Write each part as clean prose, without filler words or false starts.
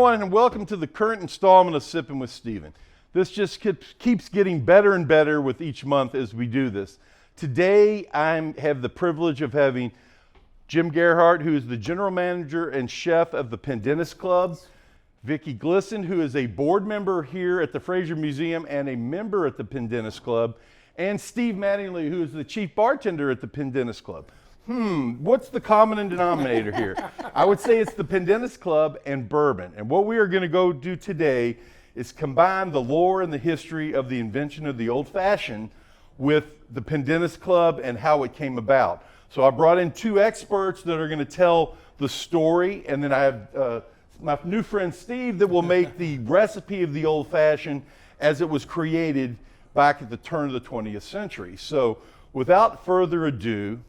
everyone, and welcome to the current installment of Sippin' with Steven. This just keeps getting better and better with each month as we do this. Today, I have the privilege of having Jim Gerhardt, who is the general manager and chef of the Pendennis Club, Vickie Glisson, who is a board member here at the Frazier Museum and a member at the Pendennis Club, and Steve Mattingly, who is the chief bartender at the Pendennis Club. What's the common denominator here? I would say it's the Pendennis Club and bourbon. And what we are going to go do today is combine the lore and the history of the invention of the old fashioned with the Pendennis Club and how it came about. So I brought in two experts that are going to tell the story, and then I have my new friend Steve that will make the recipe of the old fashioned as it was created back at the turn of the 20th century. So without further ado,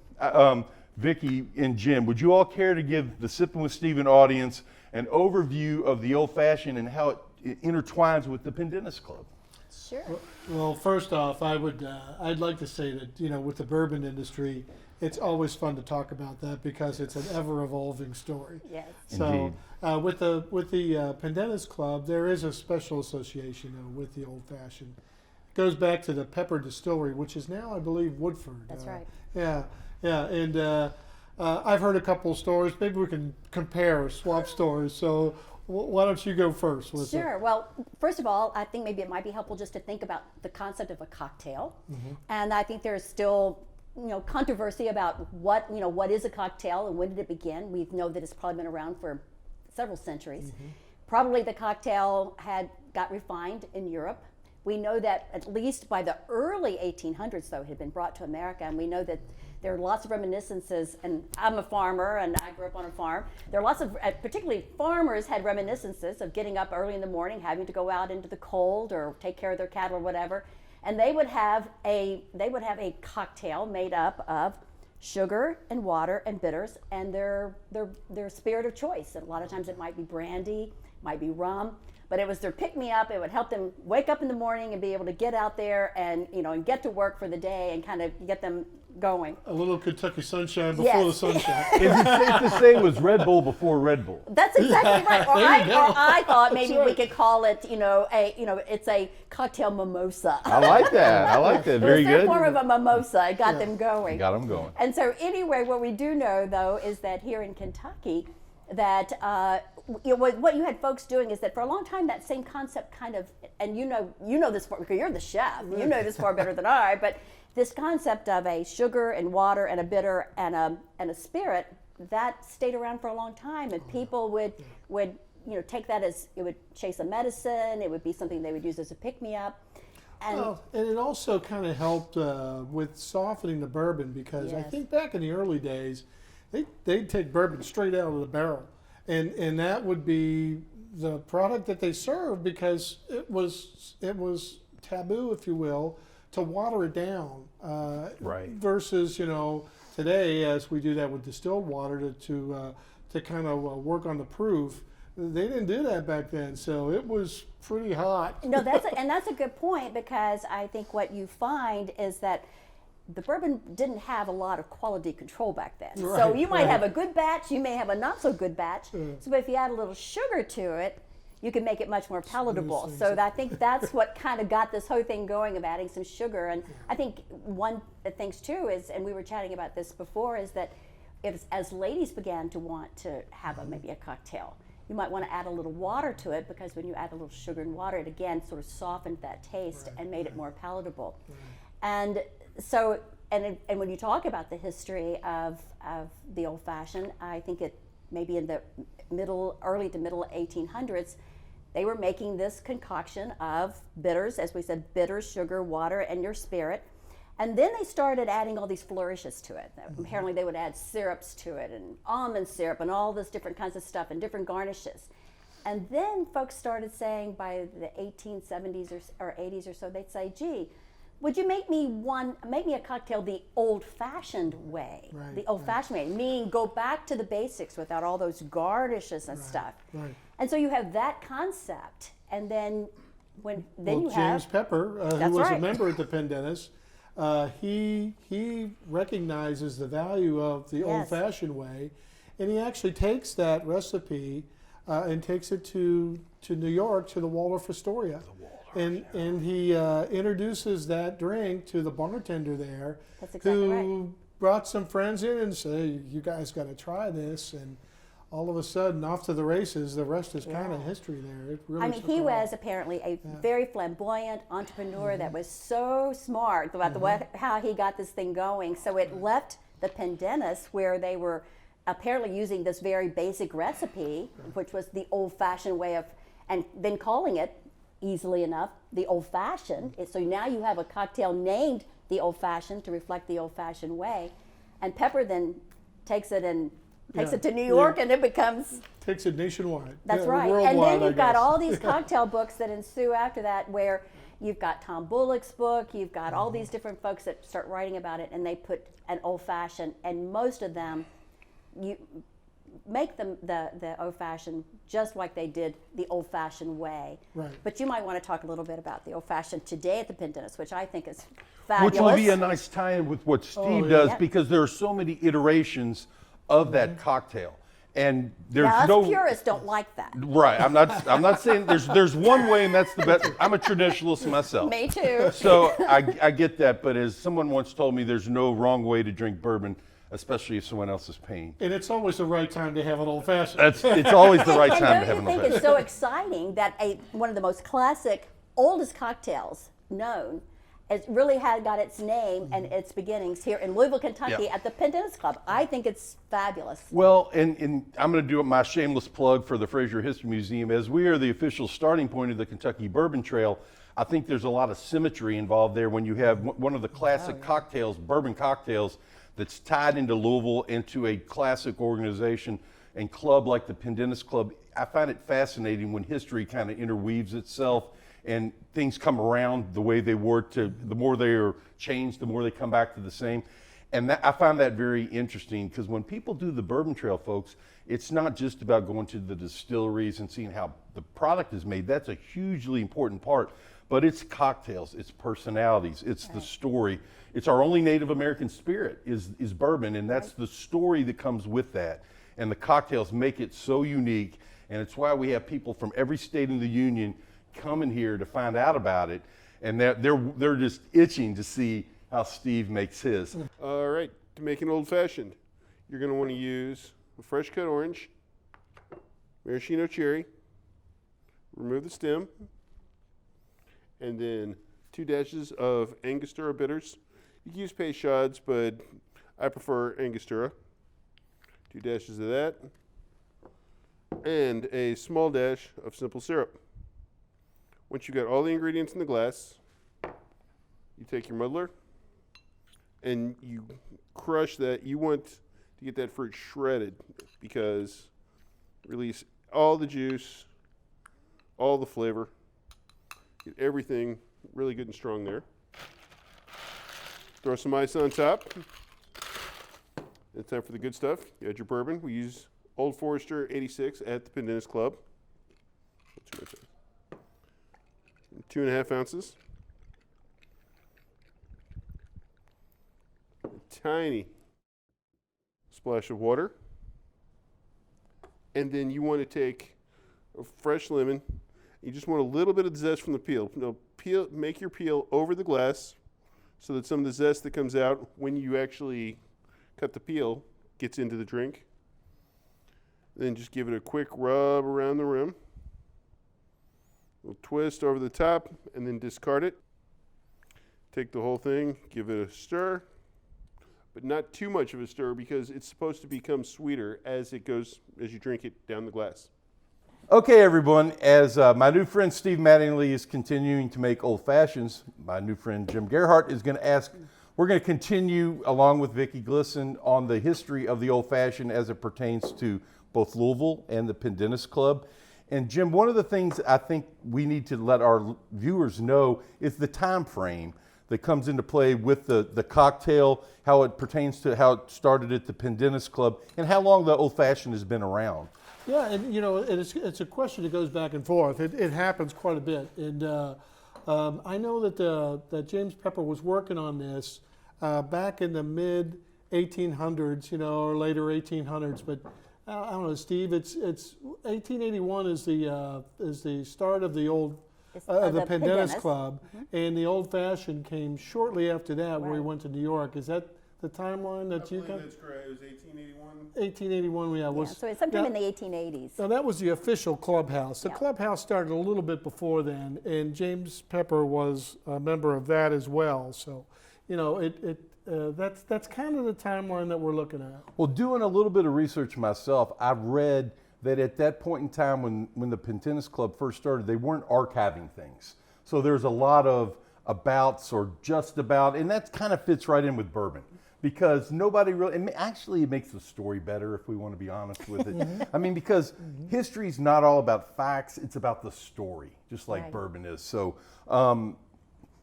Vickie and Jim, would you all care to give the Sippin' with Steven audience an overview of the old fashioned and how it intertwines with the Pendennis Club? Sure. Well, first off, I'd like to say that, with the bourbon industry, it's always fun to talk about that because it's an ever-evolving story. Yes. So with the Pendennis Club, there is a special association with the old fashioned. It goes back to the Pepper Distillery, which is now, I believe, Woodford. That's right. Yeah. Yeah, and I've heard a couple of stories. Maybe we can swap stories. So why don't you go first? Sure. Well, first of all, I think maybe it might be helpful just to think about the concept of a cocktail. Mm-hmm. And I think there's still, controversy about what is a cocktail and when did it begin. We know that it's probably been around for several centuries. Mm-hmm. Probably the cocktail got refined in Europe. We know that at least by the early 1800s, though, it had been brought to America, and we know that there are lots of reminiscences, and I'm a farmer, and I grew up on a farm. There are lots of, particularly farmers had reminiscences of getting up early in the morning, having to go out into the cold or take care of their cattle or whatever, and they would have a cocktail made up of sugar and water and bitters and their spirit of choice. And a lot of times it might be brandy, might be rum. But it was their pick-me-up. It would help them wake up in the morning and be able to get out there and and get to work for the day and kind of get them going. A little Kentucky sunshine before the sunshine. Is it safe to say it was Red Bull before Red Bull? That's exactly right. Or I thought maybe we could call it, it's a cocktail mimosa. I like that. Very good. It's a form of a mimosa. It got them going. Got them going. And so anyway, what we do know though is that here in Kentucky, that what you had folks doing is that for a long time that same concept kind of, and you know this far, because you're the chef, you know this far better than I, but this concept of a sugar and water and a bitter and a spirit, that stayed around for a long time, and people would take that as, it would chase a medicine, it would be something they would use as a pick-me-up. And it also kind of helped with softening the bourbon, because I think back in the early days, they'd take bourbon straight out of the barrel, and that would be the product that they served, because it was taboo, if you will, to water it down. Right. Versus today, as we do that with distilled water to kind of work on the proof. They didn't do that back then, so it was pretty hot. No, that's a good point, because I think what you find is that the bourbon didn't have a lot of quality control back then. Right, so you might have a good batch, you may have a not so good batch. Sure. So if you add a little sugar to it, you can make it much more palatable. So I think that's what kind of got this whole thing going, of adding some sugar. And I think one of the things too is, and we were chatting about this before, is that as ladies began to want to have maybe a cocktail, you might want to add a little water to it, because when you add a little sugar and water, it again sort of softened that taste and made it more palatable. Right. And so, and when you talk about the history of the old fashioned, I think it maybe in the early to middle 1800s, they were making this concoction of bitters, as we said, bitters, sugar, water, and your spirit. And then they started adding all these flourishes to it. Mm-hmm. Apparently they would add syrups to it, and almond syrup, and all this different kinds of stuff, and different garnishes. And then folks started saying, by the 1870s or 80s or so, they'd say, gee, would you make me a cocktail the old-fashioned way? Right, the old-fashioned way, meaning go back to the basics without all those garnishes and stuff. Right. And so you have that concept, and then you have James Pepper, who was a member at the Pendennis. He recognizes the value of the old-fashioned way, and he actually takes that recipe and takes it to New York to the Waldorf Astoria. And he introduces that drink to the bartender there, That's exactly who right. brought some friends in and said, "You guys got to try this." And all of a sudden, off to the races. The rest is kind of history there. It really. I mean, took he off. was apparently a very flamboyant entrepreneur that was so smart about the way, how he got this thing going. So it left the Pendennis, where they were apparently using this very basic recipe, which was the old-fashioned way of, and then calling it, easily enough, the old-fashioned. So now you have a cocktail named the old-fashioned to reflect the old-fashioned way. And Pepper then takes it and takes it to New York, and it becomes... Takes it nationwide. That's Yeah, right. worldwide, And then you've got guess. all these cocktail books that ensue after that, where you've got Tom Bullock's book, you've got all these different folks that start writing about it, and they put an old-fashioned, and most of them, you make them the old-fashioned just like they did the old-fashioned way. Right. But you might want to talk a little bit about the old-fashioned today at the Pendennis, which I think is fabulous. Which will be a nice tie-in with what Steve yeah. does, Yeah. because there are so many iterations of that cocktail. And there's Now, us no purists don't like that. right. I'm not saying there's one way and that's the best. I'm a traditionalist myself. Me too. So I get that, but as someone once told me, there's no wrong way to drink bourbon, especially if someone else is paying. And it's always the right time to have an old fashioned. It's always the right And time to don't have you an think it's old-fashioned. so exciting that one of the most classic, oldest cocktails known, it really had got its name and its beginnings here in Louisville, Kentucky Yeah. at the Pendennis Club. I think it's fabulous. Well, and I'm going to do my shameless plug for the Frazier History Museum. As we are the official starting point of the Kentucky Bourbon Trail, I think there's a lot of symmetry involved there when you have one of the classic cocktails, bourbon cocktails, that's tied into Louisville, into a classic organization and club like the Pendennis Club. I find it fascinating when history kind of interweaves itself and things come around the way they were to, the more they are changed, the more they come back to the same. And I find that very interesting, because when people do the Bourbon Trail, folks, it's not just about going to the distilleries and seeing how the product is made. That's a hugely important part. But it's cocktails, it's personalities, it's the story. It's our only Native American spirit is bourbon, and that's the story that comes with that. And the cocktails make it so unique, and it's why we have people from every state in the union coming here to find out about it, and they're just itching to see how Steve makes his. All right, to make an old fashioned, you're going to want to use a fresh cut orange, maraschino cherry, remove the stem, and then 2 dashes of Angostura bitters. You can use Peychaud's, but I prefer Angostura. 2 dashes of that, and a small dash of simple syrup. Once you've got all the ingredients in the glass, you take your muddler and you crush that. You want to get that fruit shredded, because release all the juice, all the flavor, get everything really good and strong there. Throw some ice on top. It's time for the good stuff. You add your bourbon. We use Old Forester 86 at the Pendennis Club. 2.5 ounces. A tiny splash of water. And then you want to take a fresh lemon. You just want a little bit of the zest from the peel. Make your peel over the glass so that some of the zest that comes out when you actually cut the peel gets into the drink. Then just give it a quick rub around the rim. A little twist over the top, and then discard it. Take the whole thing, give it a stir, but not too much of a stir, because it's supposed to become sweeter as it goes, as you drink it down the glass. Okay, everyone, as my new friend Steve Mattingly is continuing to make old fashions, my new friend Jim Gerhardt is going to ask, we're going to continue along with Vickie Glisson on the history of the old fashioned as it pertains to both Louisville and the Pendennis Club. And Jim, one of the things I think we need to let our viewers know is the time frame that comes into play with the cocktail, how it pertains to how it started at the Pendennis Club, and how long the old fashioned has been around. Yeah, and it's a question that goes back and forth. It happens quite a bit, and I know that James Pepper was working on this back in the mid 1800s, or later 1800s. But I don't know, Steve. It's 1881 is the start of the old the Pendennis Club, and the old fashioned came shortly after that, where we went to New York. Is that the timeline that you got? That's correct. It was 1881. 1881, yeah. Yeah, so it's sometime in the 1880s. Now that was the official clubhouse. The clubhouse started a little bit before then, and James Pepper was a member of that as well. So, you know, that's kind of the timeline that we're looking at. Well, doing a little bit of research myself, I've read that at that point in time when the Pendennis Club first started, they weren't archiving things. So there's a lot of abouts or just about, and that kind of fits right in with bourbon. Because nobody really, and actually it makes the story better if we want to be honest with it. I mean, because history's not all about facts, it's about the story, just like bourbon is. So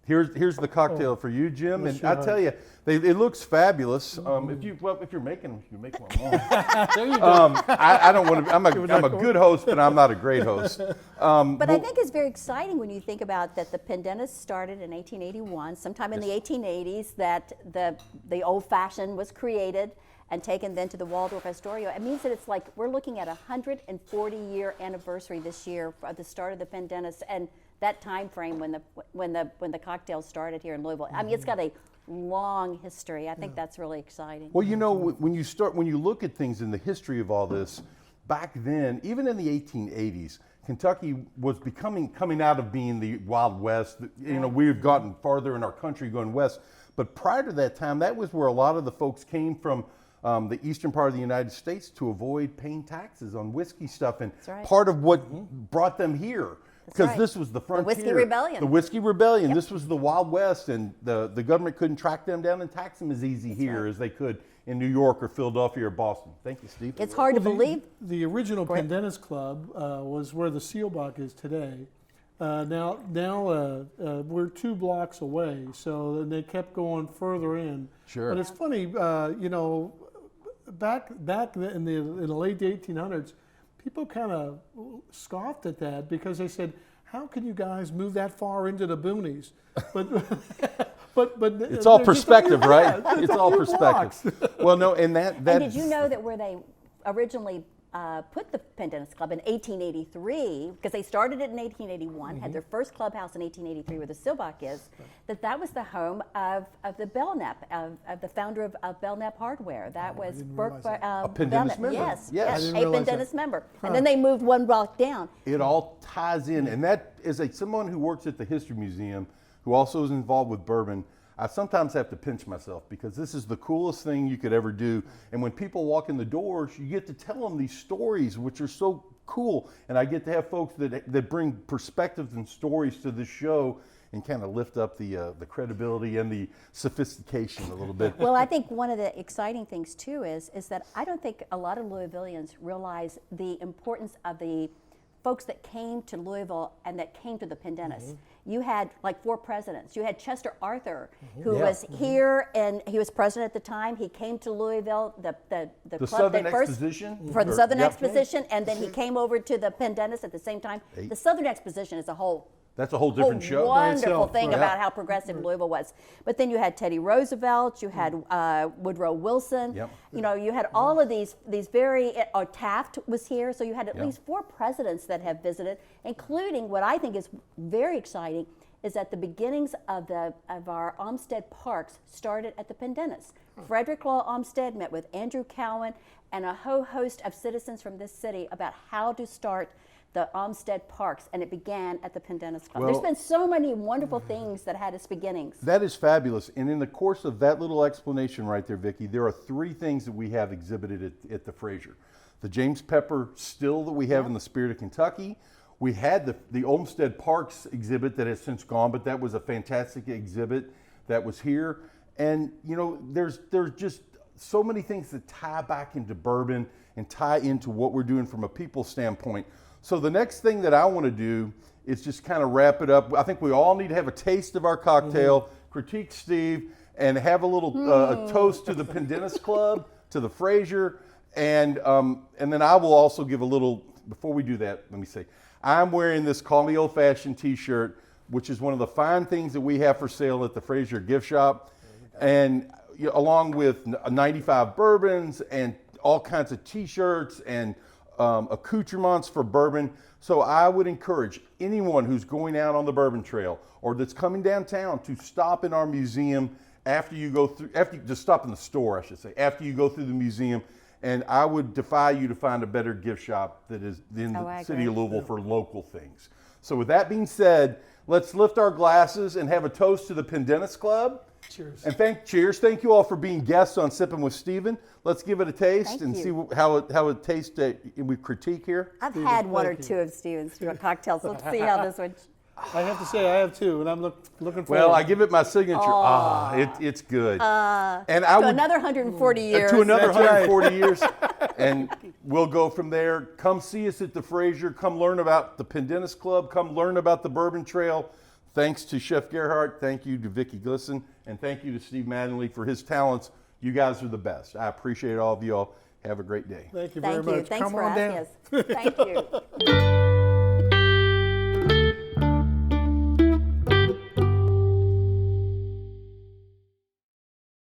here's the cocktail for you, Jim. And I tell you, it looks fabulous. If you're making them, you make one more. There you go. I don't want to. I'm a good host, but I'm not a great host. But I think it's very exciting when you think about that the Pendennis started in 1881, sometime in the 1880s, that the old-fashioned was created and taken then to the Waldorf Astoria. It means that it's like we're looking at a 140-year anniversary this year of the start of the Pendennis, and that time frame when the cocktail started here in Louisville. I mean, it's got a long history. I think that's really exciting. Well, you know, when you look at things in the history of all this, back then, even in the 1880s, Kentucky was coming out of being the Wild West. You know, we've gotten farther in our country going west. But prior to that time, that was where a lot of the folks came from the eastern part of the United States to avoid paying taxes on whiskey stuff. And part of what brought them here, because this was the frontier. The Whiskey Rebellion. The Whiskey Rebellion. This was the Wild West, and the government couldn't track them down and tax them as easy here as they could in New York or Philadelphia or Boston. Thank you, Steve. It's hard to believe. The original Pendennis Club was where the Seelbach is today. Now we're 2 blocks away, so they kept going further in. Sure. But it's funny, you know, back in the late 1800s, people kind of scoffed at that because they said, "How can you guys move that far into the boonies?" But it's all perspective, right? It's all perspective. Well, no, and that. And did you know that where they originally put the Pendennis Club in 1883, because they started it in 1881, had their first clubhouse in 1883 where the Seelbach is, that was the home of the Belknap, of the founder of Belknap Hardware. That was Burke a Pendennis member. Yes, yes. a Pendennis member. And then they moved 1 block down. It all ties in, and that is someone who works at the History Museum, who also is involved with bourbon. I sometimes have to pinch myself because this is the coolest thing you could ever do. And when people walk in the doors, you get to tell them these stories, which are so cool. And I get to have folks that bring perspectives and stories to the show and kind of lift up the credibility and the sophistication a little bit. Well, I think one of the exciting things too is that I don't think a lot of Louisvillians realize the importance of the folks that came to Louisville and that came to the Pendennis. You had like 4 presidents. You had Chester Arthur, who was here, and he was president at the time. He came to Louisville, the club Southern first Exposition? for the Southern Exposition, and then he came over to the Pendennis at the same time. The Southern Exposition is a whole That's a whole different show. Wonderful thing about how progressive Louisville was. But then you had Teddy Roosevelt, you had Woodrow Wilson. You know, you had all of these very. Taft was here, so you had at least 4 presidents that have visited, including what I think is very exciting is that the beginnings of our Olmsted Parks started at the Pendennis. Frederick Law Olmsted met with Andrew Cowan and a whole host of citizens from this city about how to start the Olmsted Parks, and it began at the Pendennis Club. Well, there's been so many wonderful things that had its beginnings. That is fabulous. And in the course of that little explanation right there, Vickie, there are 3 things that we have exhibited at the Frazier. The James Pepper still that we have in the spirit of Kentucky. We had the Olmsted Parks exhibit that has since gone, but that was a fantastic exhibit that was here. And you know, there's just so many things that tie back into bourbon and tie into what we're doing from a people standpoint. So the next thing that I want to do is just kind of wrap it up. I think we all need to have a taste of our cocktail, critique Steve, and have a little a toast to the Pendennis Club, to the Frazier, and then I will also give a little. Before we do that, let me say, I'm wearing this Call Me Old Fashioned T-shirt, which is one of the fine things that we have for sale at the Frazier gift shop, and along with 95 bourbons and all kinds of T-shirts and accoutrements for bourbon. So I would encourage anyone who's going out on the bourbon trail or that's coming downtown to stop in our museum after you go through, just stop in the store, I should say, after you go through the museum. And I would defy you to find a better gift shop that is in the city of Louisville for local things. So with that being said, let's lift our glasses and have a toast to the Pendennis Club. Cheers. And cheers. Thank you all for being guests on Sippin' with Stephen. Let's give it a taste and see how it tastes. We critique here. I've had one or two of Steven's cocktails. Let's see how this one. I have to say I have two, and I'm looking forward. Well, I give it my signature. It's good. And I would another 140 years. to another That's right. 140 years, and we'll go from there. Come see us at the Frazier. Come learn about the Pendennis Club. Come learn about the Bourbon Trail. Thanks to Chef Gerhardt. Thank you to Vickie Glisson, and thank you to Steve Mattingly for his talents. You guys are the best. I appreciate all of you all. Have a great day. Thank you very Thank you. much. Thanks Come for on asking down. us. Thank you.